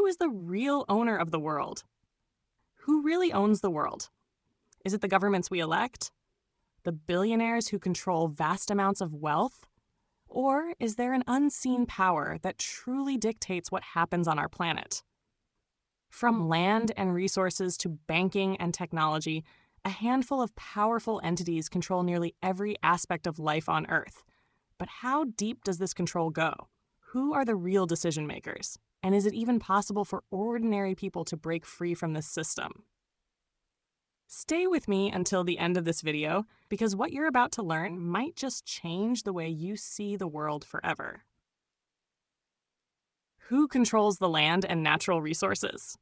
who is the real owner of the world? Who really owns the world? Is it the governments we elect? The billionaires who control vast amounts of wealth? Or is there an unseen power that truly dictates what happens on our planet? From land and resources to banking and technology, a handful of powerful entities control nearly every aspect of life on Earth. But how deep does this control go? Who are the real decision makers? And is it even possible for ordinary people to break free from this system? Stay with me until the end of this video, because what you're about to learn might just change the way you see the world forever. Who controls the land and natural resources?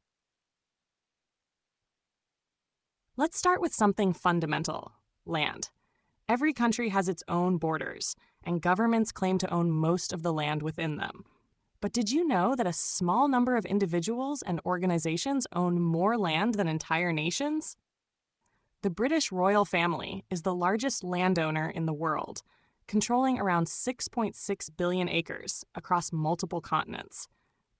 Let's start with something fundamental: land. Every country has its own borders, and governments claim to own most of the land within them. But did you know that a small number of individuals and organizations own more land than entire nations? The British royal family is the largest landowner in the world, controlling around 6.6 billion acres across multiple continents.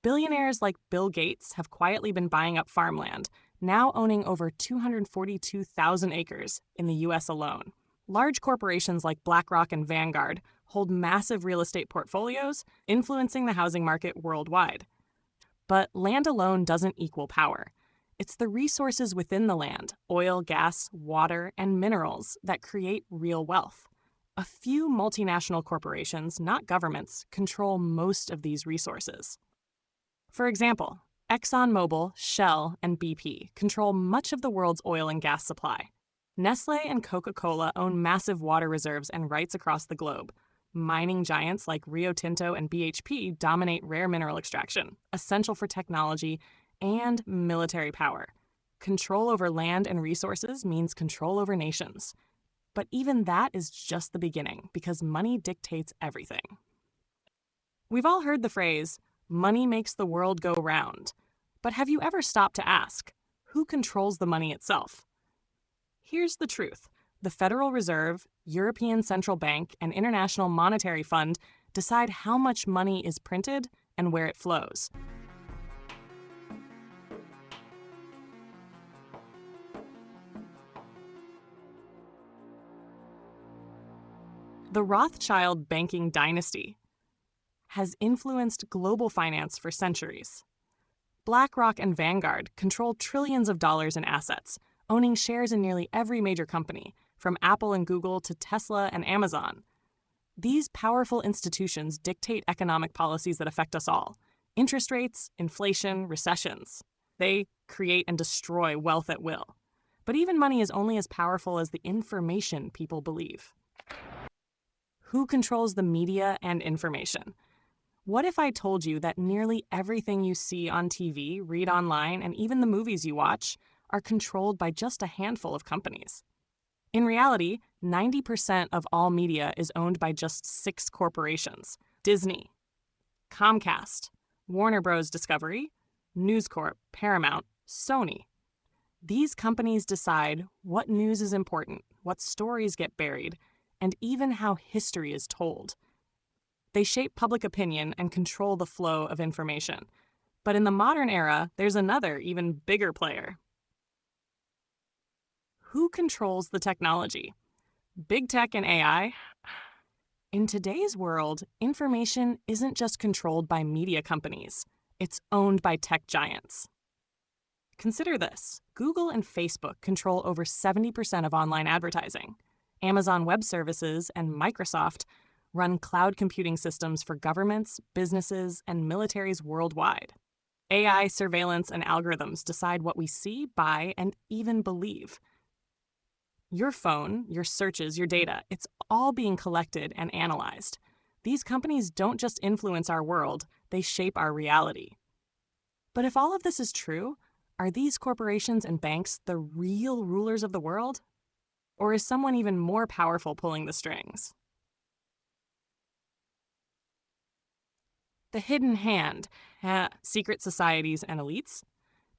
Billionaires like Bill Gates have quietly been buying up farmland, now owning over 242,000 acres in the US alone. Large corporations like BlackRock and Vanguard hold massive real estate portfolios, influencing the housing market worldwide. But land alone doesn't equal power. It's the resources within the land, oil, gas, water, and minerals, that create real wealth. A few multinational corporations, not governments, control most of these resources. For example, ExxonMobil, Shell, and BP control much of the world's oil and gas supply. Nestle and Coca-Cola own massive water reserves and rights across the globe. Mining giants like Rio Tinto and BHP dominate rare mineral extraction, essential for technology and military power. Control over land and resources means control over nations. But even that is just the beginning, because money dictates everything. We've all heard the phrase, "money makes the world go round." But have you ever stopped to ask, who controls the money itself? Here's the truth. The Federal Reserve, European Central Bank, and International Monetary Fund decide how much money is printed and where it flows. The Rothschild banking dynasty has influenced global finance for centuries. BlackRock and Vanguard control trillions of dollars in assets, owning shares in nearly every major company, from Apple and Google to Tesla and Amazon. These powerful institutions dictate economic policies that affect us all: interest rates, inflation, recessions. They create and destroy wealth at will. But even money is only as powerful as the information people believe. Who controls the media and information? What if I told you that nearly everything you see on TV, read online, and even the movies you watch are controlled by just a handful of companies? In reality, 90% of all media is owned by just 6 corporations: Disney, Comcast, Warner Bros. Discovery, News Corp, Paramount, Sony. These companies decide what news is important, what stories get buried, and even how history is told. They shape public opinion and control the flow of information. But in the modern era, there's another, even bigger player. Who controls the technology? Big tech and AI? In today's world, information isn't just controlled by media companies. It's owned by tech giants. Consider this. Google and Facebook control over 70% of online advertising. Amazon Web Services and Microsoft run cloud computing systems for governments, businesses, and militaries worldwide. AI surveillance and algorithms decide what we see, buy, and even believe. Your phone, your searches, your data, it's all being collected and analyzed. These companies don't just influence our world, they shape our reality. But if all of this is true, are these corporations and banks the real rulers of the world? Or is someone even more powerful pulling the strings? The hidden hand, secret societies and elites.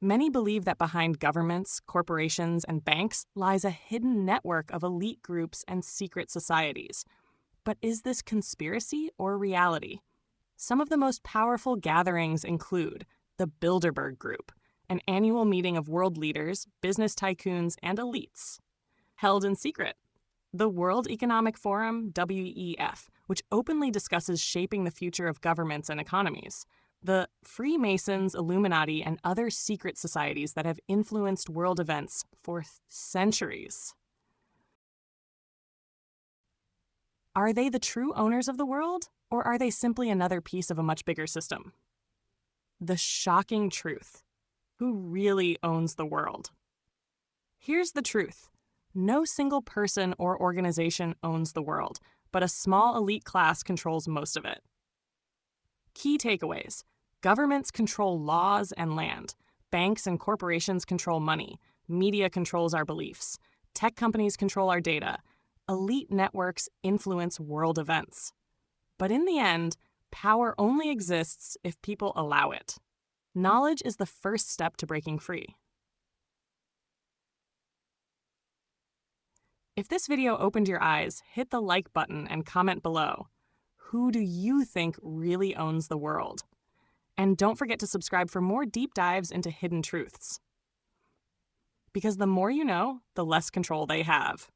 Many believe that behind governments, corporations, and banks lies a hidden network of elite groups and secret societies. But is this conspiracy or reality? Some of the most powerful gatherings include the Bilderberg Group, an annual meeting of world leaders, business tycoons, and elites. Held in secret. The World Economic Forum, WEF, which openly discusses shaping the future of governments and economies. The Freemasons, Illuminati, and other secret societies that have influenced world events for centuries. Are they the true owners of the world, or are they simply another piece of a much bigger system? The shocking truth. Who really owns the world? Here's the truth. No single person or organization owns the world, but a small elite class controls most of it. Key takeaways. Governments control laws and land. Banks and corporations control money. Media controls our beliefs. Tech companies control our data. Elite networks influence world events. But in the end, power only exists if people allow it. Knowledge is the first step to breaking free. If this video opened your eyes, hit the like button and comment below. Who do you think really owns the world? And don't forget to subscribe for more deep dives into hidden truths. Because the more you know, the less control they have.